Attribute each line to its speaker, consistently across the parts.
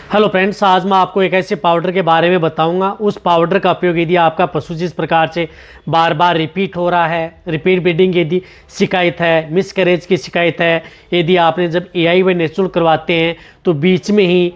Speaker 1: Hello friends, आज मैं आपको एक ऐसे पाउडर के बारे में बताऊंगा। उस पाउडर का उपयोग यदि आपका पशु जिस प्रकार से बार बार रिपीट हो रहा है, रिपीट ब्रीडिंग यदि शिकायत है, मिसकैरेज की शिकायत है, यदि आपने जब एआई व नेचुरल करवाते हैं तो बीच में ही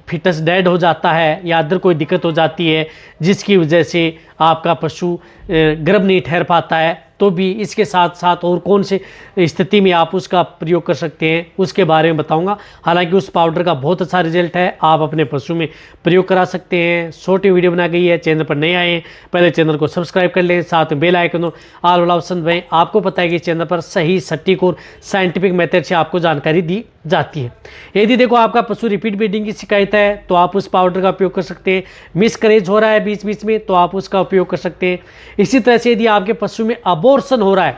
Speaker 1: फिटस डेड हो जाता है या अदर कोई दिक्कत हो जाती है जिसकी वजह से आपका पशु गर्भ नहीं ठहर पाता है, तो भी इसके साथ साथ और कौन से स्थिति में आप उसका प्रयोग कर सकते हैं उसके बारे में बताऊंगा। हालांकि उस पाउडर का बहुत अच्छा रिजल्ट है, आप अपने पशु में प्रयोग करा सकते हैं। छोटी वीडियो बना गई है, चैनल पर नए आए हैं पहले चैनल को सब्सक्राइब कर लें, साथ में बेल आइकन ऑल वाला ऑप्शन दबाएं। आपको पता है कि चैनल पर सही सटीक और साइंटिफिक मेथड से आपको जानकारी दी जाती है। यदि देखो आपका पशु रिपीट ब्रीडिंग की शिकायत है तो आप उस पाउडर का उपयोग कर सकते हैं। मिसकैरेज हो रहा है बीच बीच में तो आप उसका उपयोग कर सकते हैं। इसी तरह से यदि आपके पशु में अबॉर्शन हो रहा है,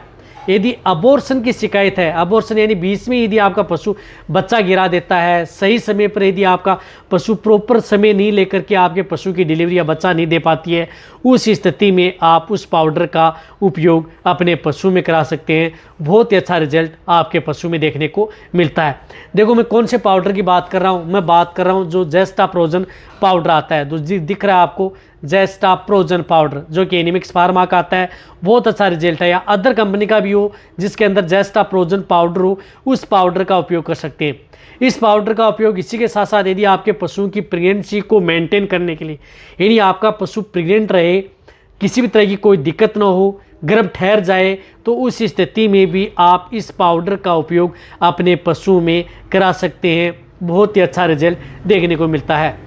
Speaker 1: यदि अबॉर्शन की शिकायत है, अबॉर्शन यानी बीच में यदि आपका पशु बच्चा गिरा देता है, सही समय पर यदि आपका पशु प्रॉपर समय नहीं लेकर के आपके पशु की डिलीवरी या बच्चा नहीं दे पाती है, उस स्थिति में आप उस पाउडर का उपयोग अपने पशु में करा सकते हैं। बहुत ही अच्छा रिजल्ट आपके पशु में देखने को मिलता है। देखो मैं कौन से पाउडर की बात कर रहा हूँ, मैं बात कर रहा हूँ जो जेस्टाप्रोजन पाउडर आता है, जो दिख रहा है आपको जेस्टाप्रोजन पाउडर, जो कि एनिमिक्स फार्मा का आता है। बहुत अच्छा रिजल्ट है, या अदर कंपनी का भी हो जिसके अंदर जेस्टाप्रोजन पाउडर हो, उस पाउडर का उपयोग कर सकते हैं। इस पाउडर का उपयोग इसी के साथ साथ यदि आपके पशुओं की प्रेगनेंसी को मेंटेन करने के लिए, यानी आपका पशु प्रेग्नेंट रहे, किसी भी तरह की कोई दिक्कत ना हो, गर्भ ठहर जाए, तो उस स्थिति में भी आप इस पाउडर का उपयोग अपने पशु में करा सकते हैं। बहुत ही अच्छा रिजल्ट देखने को मिलता है।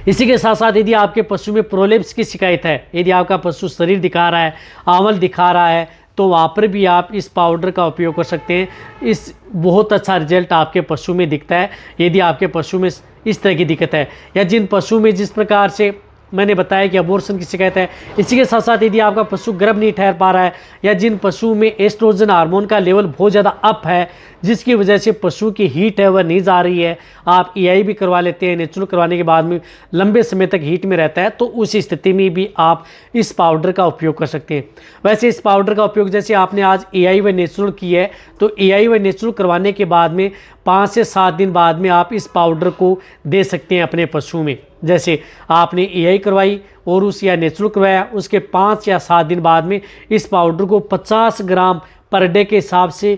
Speaker 1: इसी के साथ साथ यदि आपके पशु में प्रोलेप्स की शिकायत है, यदि आपका पशु शरीर दिखा रहा है, आंवल दिखा रहा है, तो वहाँ पर भी आप इस पाउडर का उपयोग कर सकते हैं। इस बहुत अच्छा रिजल्ट आपके पशु में दिखता है यदि आपके पशु में इस तरह की दिक्कत है, या जिन पशु में जिस प्रकार से मैंने बताया कि अबॉर्शन की शिकायत है। इसी के साथ साथ यदि आपका पशु गर्भ नहीं ठहर पा रहा है, या जिन पशु में एस्ट्रोजन हार्मोन का लेवल बहुत ज़्यादा अप है जिसकी वजह से पशु की हीट है वह नहीं जा रही है, आप एआई भी करवा लेते हैं, नेचुरल करवाने के बाद में लंबे समय तक हीट में रहता है, तो उस स्थिति में भी आप इस पाउडर का उपयोग कर सकते हैं। वैसे इस पाउडर का उपयोग जैसे आपने आज एआई व नेचुरल की है, तो एआई व नेचुरल करवाने के बाद में 5 से 7 दिन बाद में आप इस पाउडर को दे सकते हैं अपने पशु में। जैसे आपने एआई करवाई और उस या नेचुरल करवाया, उसके 5 या 7 दिन बाद में इस पाउडर को 50 ग्राम पर डे के हिसाब से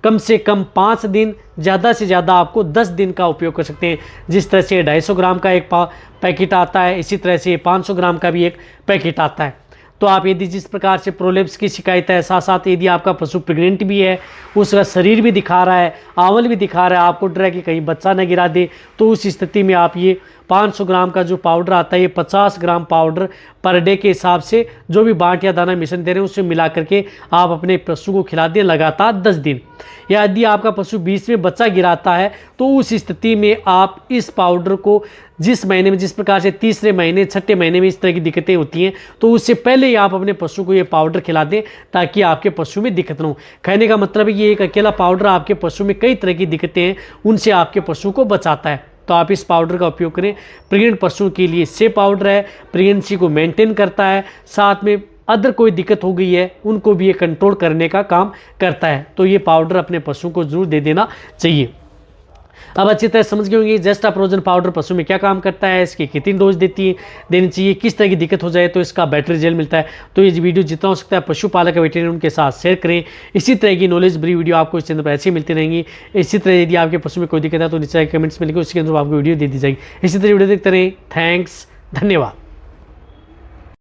Speaker 1: कम 5 दिन, ज़्यादा से ज़्यादा आपको 10 दिन का उपयोग कर सकते हैं। जिस तरह से 250 ग्राम का एक पैकेट आता है, इसी तरह से 500 ग्राम का भी एक पैकेट आता है। तो आप यदि जिस प्रकार से प्रोलेप्स की शिकायत है, साथ साथ यदि आपका पशु प्रेग्नेंट भी है, उसका शरीर भी दिखा रहा है, आंवल भी दिखा रहा है, आपको डर है कि कहीं बच्चा न गिरा दे, तो उस स्थिति में आप ये 500 ग्राम का जो पाउडर आता है, ये 50 ग्राम पाउडर पर डे के हिसाब से जो भी बाट या दाना मिश्रण दे रहे हैं उससे मिला करके आप अपने पशु को खिला दें लगातार 10 दिन। या यदि आपका पशु बीच में बच्चा गिराता है तो उस स्थिति में आप इस पाउडर को जिस महीने में, जिस प्रकार से तीसरे महीने, छठे महीने में इस तरह की दिक्कतें होती हैं, तो उससे पहले ही आप अपने पशु को ये पाउडर खिला दें ताकि आपके पशु में दिक्कत ना हो। कहने का मतलब है कि एक अकेला पाउडर आपके पशु में कई तरह की दिक्कतें हैं उनसे आपके पशु को बचाता है। तो आप इस पाउडर का उपयोग करें। प्रेग्नेंट पशुओं के लिए से पाउडर है, प्रेगनेंसी को मेंटेन करता है, साथ में अदर कोई दिक्कत हो गई है उनको भी ये कंट्रोल करने का काम करता है। तो ये पाउडर अपने पशु को जरूर दे देना चाहिए। अब अच्छी तरह समझ गए होंगे जेस्टाप्रोजन पाउडर पशु में क्या काम करता है, इसकी कितनी डोज देनी चाहिए, किस तरह की दिक्कत हो जाए तो इसका बेटर रिजल्ट मिलता है। तो ये वीडियो जितना हो सकता है पशुपालक वेटेरियन के साथ शेयर करें। इसी तरह की नॉलेज भरी वीडियो आपको इस चैनल पर ऐसे ही मिलती रहेंगी। इसी तरह यदि आपके पशु में कोई दिक्कत है तो नीचे कमेंट्स में लिखो, उसके अंदर आपको वीडियो दे दी जाएगी। इसी तरह वीडियो देखते रहें। थैंक्स, धन्यवाद।